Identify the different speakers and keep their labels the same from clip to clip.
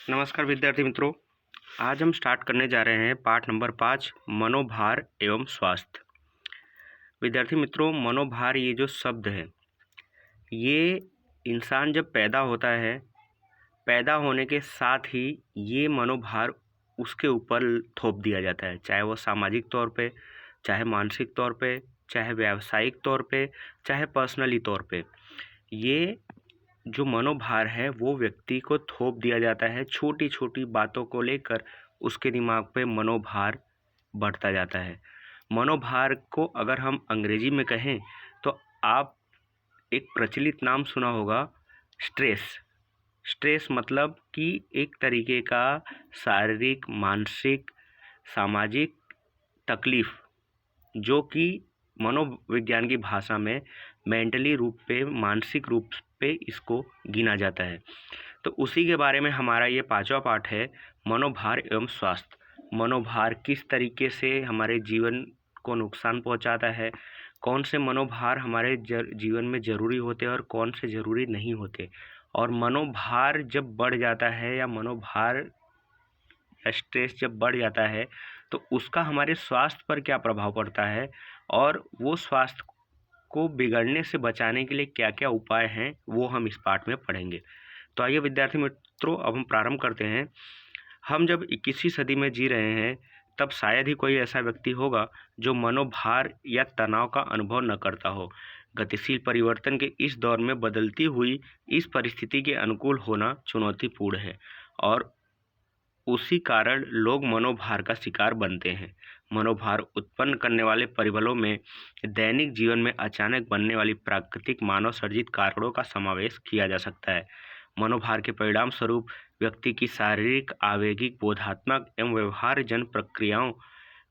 Speaker 1: नमस्कार विद्यार्थी मित्रों। आज हम स्टार्ट करने जा रहे हैं पाठ नंबर 5 मनोभार एवं स्वास्थ्य। विद्यार्थी मित्रों, मनोभार ये जो शब्द है, ये इंसान जब पैदा होता है, पैदा होने के साथ ही ये मनोभार उसके ऊपर थोप दिया जाता है, चाहे वो सामाजिक तौर पे, चाहे मानसिक तौर पे, चाहे व्यावसायिक तौर पे, चाहे पर्सनली तौर पे। ये जो मनोभार है वो व्यक्ति को थोप दिया जाता है। छोटी छोटी बातों को लेकर उसके दिमाग पे मनोभार बढ़ता जाता है। मनोभार को अगर हम अंग्रेजी में कहें तो आप एक प्रचलित नाम सुना होगा, स्ट्रेस। स्ट्रेस मतलब कि एक तरीके का शारीरिक, मानसिक, सामाजिक तकलीफ, जो कि मनोविज्ञान की भाषा में मेंटली रूप पे, मानसिक रूप पे इसको गिना जाता है। तो उसी के बारे में हमारा ये 5वां पाठ है, मनोभार एवं स्वास्थ्य। मनोभार किस तरीके से हमारे जीवन को नुकसान पहुंचाता है, कौन से मनोभार हमारे जीवन में ज़रूरी होते हैं और कौन से ज़रूरी नहीं होते, और मनोभार जब बढ़ जाता है या मनोभार स्ट्रेस जब बढ़ जाता है तो उसका हमारे स्वास्थ्य पर क्या प्रभाव पड़ता है, और वो स्वास्थ्य को बिगड़ने से बचाने के लिए क्या क्या उपाय हैं, वो हम इस पाठ में पढ़ेंगे। तो आइए विद्यार्थी मित्रों, अब हम प्रारंभ करते हैं। हम जब 21वीं सदी में जी रहे हैं, तब शायद ही कोई ऐसा व्यक्ति होगा जो मनोभार या तनाव का अनुभव न करता हो। गतिशील परिवर्तन के इस दौर में बदलती हुई इस परिस्थिति के अनुकूल होना चुनौतीपूर्ण है, और उसी कारण लोग मनोभार का शिकार बनते हैं। मनोभार उत्पन्न करने वाले परिबलों में दैनिक जीवन में अचानक बनने वाली प्राकृतिक मानव सर्जित कारणों का समावेश किया जा सकता है। मनोभार के परिणाम स्वरूप व्यक्ति की शारीरिक, आवेगिक, बोधात्मक एवं व्यवहारजन प्रक्रियाओं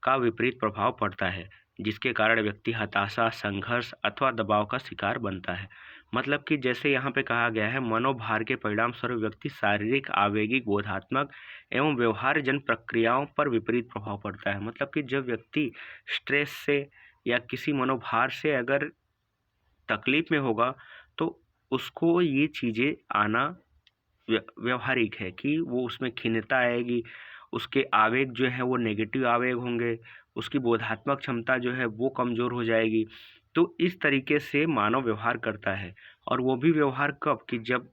Speaker 1: का विपरीत प्रभाव पड़ता है, जिसके कारण व्यक्ति हताशा, संघर्ष अथवा दबाव का शिकार बनता है। मतलब कि जैसे यहाँ पे कहा गया है, मनोभार के परिणाम स्वरूप व्यक्ति शारीरिक, आवेगिक, बोधात्मक एवं व्यवहारजन प्रक्रियाओं पर विपरीत प्रभाव पड़ता है। मतलब कि जब व्यक्ति स्ट्रेस से या किसी मनोभार से अगर तकलीफ में होगा तो उसको ये चीज़ें आना व्यवहारिक है कि वो उसमें खिन्नता आएगी, उसके आवेग जो है वो नेगेटिव आवेग होंगे, उसकी बोधात्मक क्षमता जो है वो कमज़ोर हो जाएगी। तो इस तरीके से मानव व्यवहार करता है, और वो भी व्यवहार कब, कि जब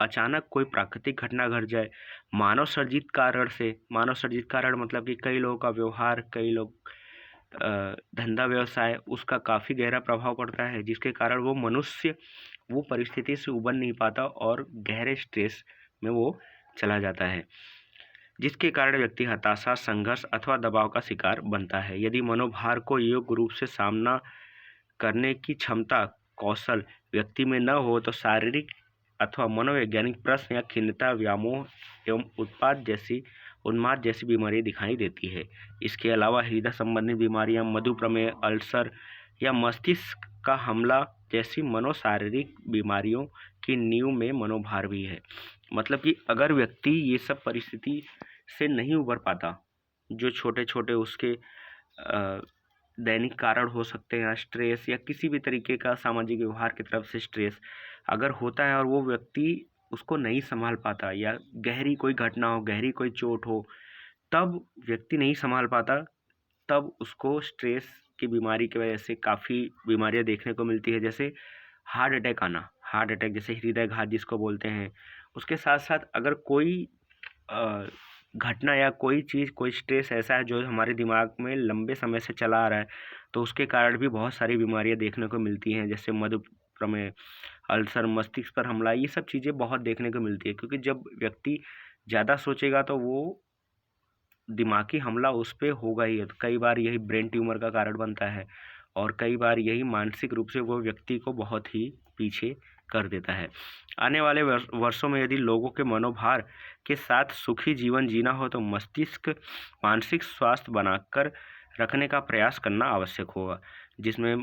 Speaker 1: अचानक कोई प्राकृतिक घटना घट जाए मानव सर्जित कारण से। मानव सर्जित कारण मतलब कि कई लोगों का व्यवहार, कई लोग धंधा व्यवसाय, उसका काफ़ी गहरा प्रभाव पड़ता है, जिसके कारण वो मनुष्य वो परिस्थिति से उबर नहीं पाता और गहरे स्ट्रेस में वो चला जाता है, जिसके कारण व्यक्ति हताशा, संघर्ष अथवा दबाव का शिकार बनता है। यदि मनोभार को योग्य रूप से सामना करने की क्षमता, कौशल व्यक्ति में न हो तो शारीरिक अथवा मनोवैज्ञानिक प्रश्न या खिन्नता, व्यामोह एवं उन्माद जैसी बीमारियां दिखाई देती है। इसके अलावा हृदय संबंधी बीमारियां, मधुप्रमेह, अल्सर या मस्तिष्क का हमला जैसी मनोशारीरिक बीमारियों की नींव में मनोभार भी है। मतलब कि अगर व्यक्ति ये सब परिस्थिति से नहीं उबर पाता, जो छोटे छोटे उसके दैनिक कारण हो सकते हैं, स्ट्रेस या किसी भी तरीके का सामाजिक व्यवहार की तरफ से स्ट्रेस अगर होता है और वो व्यक्ति उसको नहीं संभाल पाता, या गहरी कोई घटना हो, गहरी कोई चोट हो, तब व्यक्ति नहीं संभाल पाता, तब उसको स्ट्रेस की बीमारी की वजह से काफ़ी बीमारियां देखने को मिलती है। जैसे हार्ट अटैक आना, हार्ट अटैक जैसे हृदय घात जिसको बोलते हैं। उसके साथ साथ अगर कोई घटना या कोई चीज़, कोई स्ट्रेस ऐसा है जो हमारे दिमाग में लंबे समय से चला आ रहा है, तो उसके कारण भी बहुत सारी बीमारियां देखने को मिलती हैं, जैसे मधुप्रमेह, अल्सर, मस्तिष्क पर हमला। ये सब चीज़ें बहुत देखने को मिलती है, क्योंकि जब व्यक्ति ज़्यादा सोचेगा तो वो दिमागी हमला उस पर होगा ही। तो कई बार यही ब्रेन ट्यूमर का कारण बनता है, और कई बार यही मानसिक रूप से वो व्यक्ति को बहुत ही पीछे कर देता है। आने वाले वर्षों में यदि लोगों के मनोभार के साथ सुखी जीवन जीना हो तो मस्तिष्क मानसिक स्वास्थ्य बनाकर रखने का प्रयास करना आवश्यक होगा, जिसमें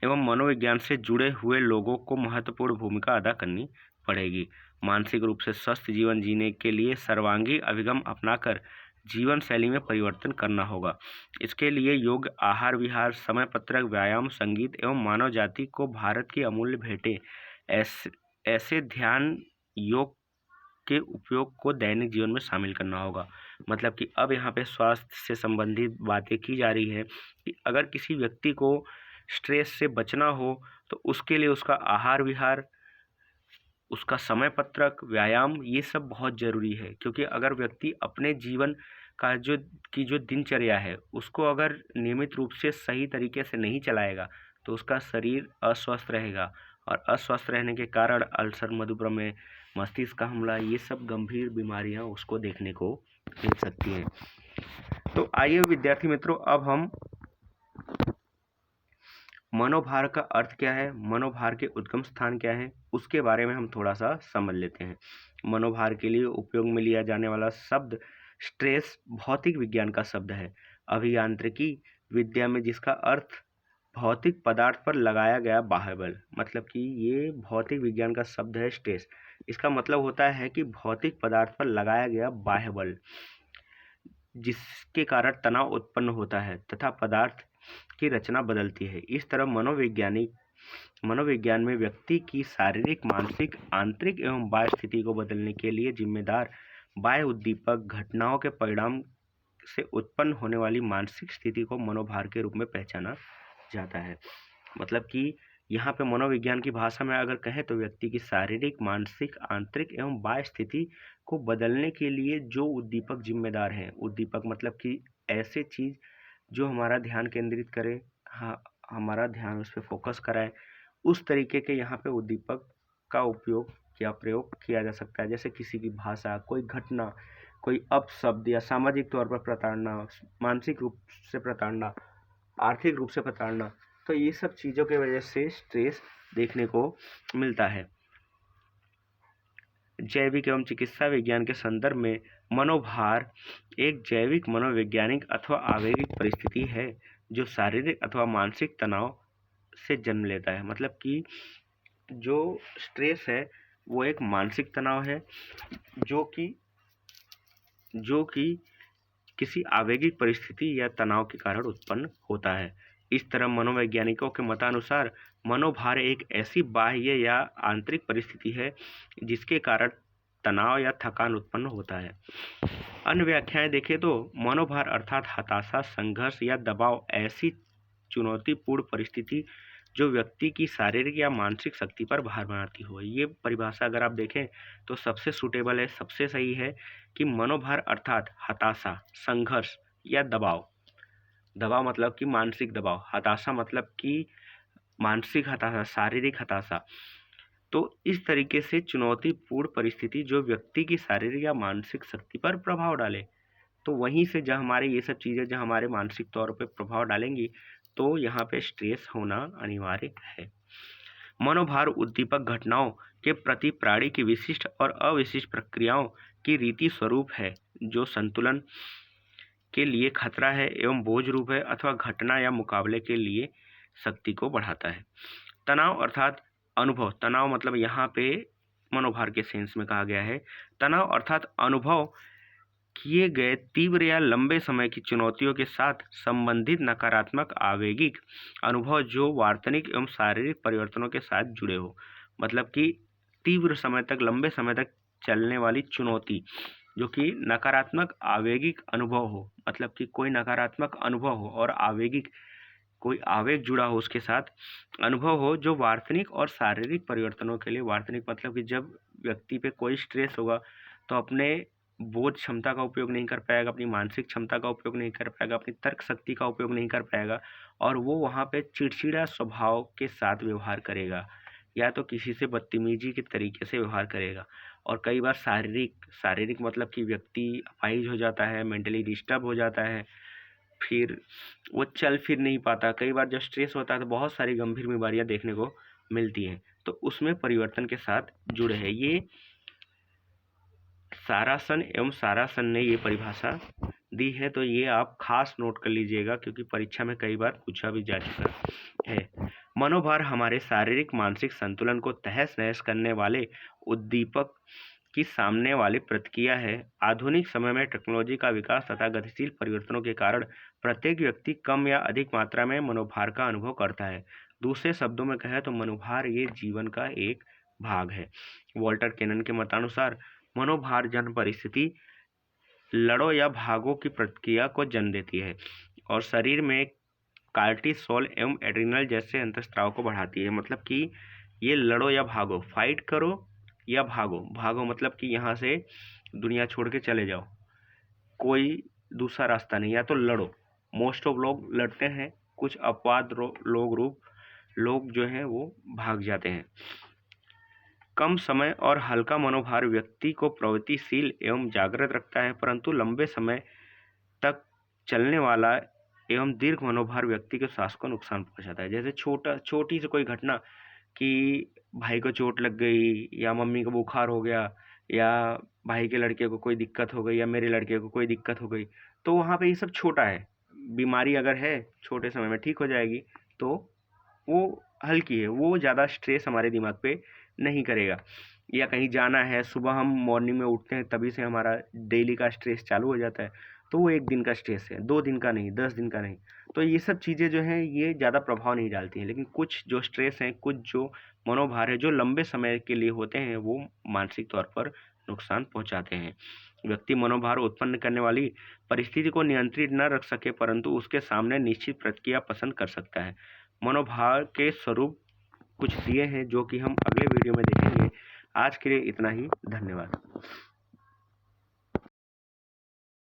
Speaker 1: मनोविज्ञान से जुड़े हुए लोगों को महत्वपूर्ण भूमिका अदा करनी पड़ेगी। मानसिक रूप से स्वस्थ जीवन जीने के लिए सर्वांगी अभिगम अपनाकर जीवन शैली में परिवर्तन करना होगा। इसके लिए योग, आहार विहार, समय पत्रक, व्यायाम, संगीत एवं मानव जाति को भारत की अमूल्य भेंटें ऐसे ध्यान, योग के उपयोग को दैनिक जीवन में शामिल करना होगा। मतलब कि अब यहाँ पे स्वास्थ्य से संबंधित बातें की जा रही है कि अगर किसी व्यक्ति को स्ट्रेस से बचना हो तो उसके लिए उसका आहार विहार, उसका समय पत्रक, व्यायाम, ये सब बहुत ज़रूरी है। क्योंकि अगर व्यक्ति अपने जीवन का जो दिनचर्या है उसको अगर नियमित रूप से सही तरीके से नहीं चलाएगा तो उसका शरीर अस्वस्थ रहेगा, और अस्वस्थ रहने के कारण अल्सर, मधुमेह, मस्तिष्क का हमला, ये सब गंभीर बीमारियां उसको देखने को मिल सकती हैं। तो आइए विद्यार्थी मित्रों, अब हम मनोभार का अर्थ क्या है, मनोभार के उद्गम स्थान क्या है, उसके बारे में हम थोड़ा सा समझ लेते हैं। मनोभार के लिए उपयोग में लिया जाने वाला शब्द स्ट्रेस भौतिक विज्ञान का शब्द है। अभियांत्रिकी विद्या में जिसका अर्थ भौतिक पदार्थ पर लगाया गया बाह्य बल, मतलब कि ये भौतिक विज्ञान का शब्द है स्ट्रेस। इसका मतलब होता है कि भौतिक पदार्थ पर लगाया गया बाह्य बल जिसके कारण तनाव उत्पन्न होता है तथा पदार्थ की रचना बदलती है। इस तरह मनोविज्ञान में व्यक्ति की शारीरिक, मानसिक, आंतरिक एवं बाह्य स्थिति को बदलने के लिए जिम्मेदार बाह्य उद्दीपक घटनाओं के परिणाम से उत्पन्न होने वाली मानसिक स्थिति को मनोभार के रूप में पहचाना जाता है। मतलब कि यहाँ पे मनोविज्ञान की भाषा में अगर कहें तो व्यक्ति की शारीरिक, मानसिक, आंतरिक एवं बाह्य स्थिति को बदलने के लिए जो उद्दीपक जिम्मेदार हैं, उद्दीपक मतलब कि ऐसे चीज़ जो हमारा ध्यान केंद्रित करे, हमारा ध्यान उस पर फोकस कराए, उस तरीके के यहाँ पे उद्दीपक का उपयोग या प्रयोग किया जा सकता है। जैसे किसी की भाषा, कोई घटना, कोई अपशब्द या सामाजिक तौर पर प्रताड़ना, मानसिक रूप से प्रताड़ना, आर्थिक रूप से प्रताड़ना, तो ये सब चीज़ों की वजह से स्ट्रेस देखने को मिलता है। जैविक एवं चिकित्सा विज्ञान के संदर्भ में मनोभार एक जैविक, मनोवैज्ञानिक अथवा आवेगिक परिस्थिति है जो शारीरिक अथवा मानसिक तनाव से जन्म लेता है। मतलब कि जो स्ट्रेस है वो एक मानसिक तनाव है जो कि किसी आवेगिक परिस्थिति या तनाव के कारण उत्पन्न होता है। इस तरह मनोवैज्ञानिकों के मतानुसार मनोभार एक ऐसी बाह्य या आंतरिक परिस्थिति है जिसके कारण तनाव या थकान उत्पन्न होता है। अन्य व्याख्याएं देखें तो मनोभार अर्थात हताशा, संघर्ष या दबाव ऐसी चुनौतीपूर्ण परिस्थिति जो व्यक्ति की शारीरिक या मानसिक शक्ति पर भार बनाती हो। ये परिभाषा अगर आप देखें तो सबसे सूटेबल है, सबसे सही है कि मनोभार अर्थात हताशा, संघर्ष या दबाव मतलब कि मानसिक दबाव, हताशा मतलब कि मानसिक हताशा, शारीरिक हताशा। तो इस तरीके से चुनौतीपूर्ण परिस्थिति जो व्यक्ति की शारीरिक या मानसिक शक्ति पर प्रभाव डाले, तो वहीं से जब हमारे ये सब चीज़ें जब हमारे मानसिक तौर पे प्रभाव डालेंगी तो यहाँ पे स्ट्रेस होना अनिवार्य है। मनोभार उद्दीपक घटनाओं के प्रति प्राणी की विशिष्ट और अविशिष्ट प्रक्रियाओं की रीति स्वरूप है जो संतुलन के लिए खतरा है एवं बोझ रूप है अथवा घटना या मुकाबले के लिए शक्ति को बढ़ाता है। तनाव अर्थात अनुभव, तनाव मतलब यहाँ पे मनोभार के सेंस में कहा गया है। तनाव अर्थात अनुभव किए गए तीव्र या लंबे समय की चुनौतियों के साथ संबंधित नकारात्मक आवेगिक अनुभव जो वार्तनिक एवं शारीरिक परिवर्तनों के साथ जुड़े हो। मतलब कि तीव्र समय तक, लंबे समय तक चलने वाली चुनौती जो कि नकारात्मक आवेगिक अनुभव हो, मतलब कि कोई नकारात्मक अनुभव हो और आवेगिक, कोई आवेग जुड़ा हो उसके साथ, अनुभव हो जो वार्तनिक और शारीरिक परिवर्तनों के लिए, वार्तनिक मतलब कि जब व्यक्ति पे कोई स्ट्रेस होगा तो अपने बोध क्षमता का उपयोग नहीं कर पाएगा, अपनी मानसिक क्षमता का उपयोग नहीं कर पाएगा, अपनी तर्क शक्ति का उपयोग नहीं कर पाएगा और वो वहाँ पे चिड़चिड़ा स्वभाव के साथ व्यवहार करेगा या तो किसी से बदतमीजी के तरीके से व्यवहार करेगा। और कई बार शारीरिक मतलब कि व्यक्ति अपाहिज हो जाता है, मेंटली डिस्टर्ब हो जाता है, फिर वो चल फिर नहीं पाता। कई बार जब स्ट्रेस होता है तो बहुत सारी गंभीर बीमारियां देखने को मिलती हैं, तो उसमें परिवर्तन के साथ जुड़े हैं। ये सारासन एवं सारासन ने ये परिभाषा दी है, तो ये आप खास नोट कर लीजिएगा क्योंकि परीक्षा में कई बार पूछा भी जा चुका है। मनोभार हमारे शारीरिक मानसिक संतुलन को तहस नहस करने वाले उद्दीपक की सामने वाली प्रतिक्रिया है। आधुनिक समय में टेक्नोलॉजी का विकास तथा गतिशील परिवर्तनों के कारण प्रत्येक व्यक्ति कम या अधिक मात्रा में मनोभार का अनुभव करता है। दूसरे शब्दों में कहें तो मनोभार ये जीवन का एक भाग है। वॉल्टर केनन के मतानुसार मनोभार जन परिस्थिति लड़ो या भागो की प्रतिक्रिया को जन्म देती है और शरीर में कार्टिसोल एवं एड्रिनल जैसे अंतःस्राव को बढ़ाती है। मतलब कि ये लड़ो या भागो, फाइट करो या भागो। भागो मतलब कि यहाँ से दुनिया छोड़ के चले जाओ, कोई दूसरा रास्ता नहीं, या तो लड़ो। मोस्ट ऑफ लोग लड़ते हैं, कुछ अपवाद लोग जो हैं वो भाग जाते हैं। कम समय और हल्का मनोभार व्यक्ति को प्रवृत्तिशील एवं जागृत रखता है, परंतु लंबे समय तक चलने वाला एवं दीर्घ मनोभार व्यक्ति के स्वास्थ्य को नुकसान पहुंचाता है। जैसे छोटी सी कोई घटना कि भाई को चोट लग गई, या मम्मी को बुखार हो गया, या भाई के लड़के को कोई दिक्कत हो गई, या मेरे लड़के को कोई दिक्कत हो गई, तो वहाँ पे ये सब छोटा है। बीमारी अगर है छोटे समय में ठीक हो जाएगी तो वो हल्की है, वो ज़्यादा स्ट्रेस हमारे दिमाग पे नहीं करेगा। या कहीं जाना है, सुबह हम मॉर्निंग में उठते हैं तभी से हमारा डेली का स्ट्रेस चालू हो जाता है, तो वो 1 दिन का स्ट्रेस है, 2 दिन का नहीं, 10 दिन का नहीं। तो ये सब चीज़ें जो हैं ये ज़्यादा प्रभाव नहीं डालती हैं, लेकिन कुछ जो स्ट्रेस हैं, कुछ जो मनोभार है जो लंबे समय के लिए होते हैं, वो मानसिक तौर पर नुकसान पहुंचाते हैं। व्यक्ति मनोभार उत्पन्न करने वाली परिस्थिति को नियंत्रित न रख सके, परंतु उसके सामने निश्चित प्रतिक्रिया पसंद कर सकता है। मनोभार के स्वरूप कुछ दिए हैं जो कि हम अगले वीडियो में देखेंगे। आज के लिए इतना ही, धन्यवाद।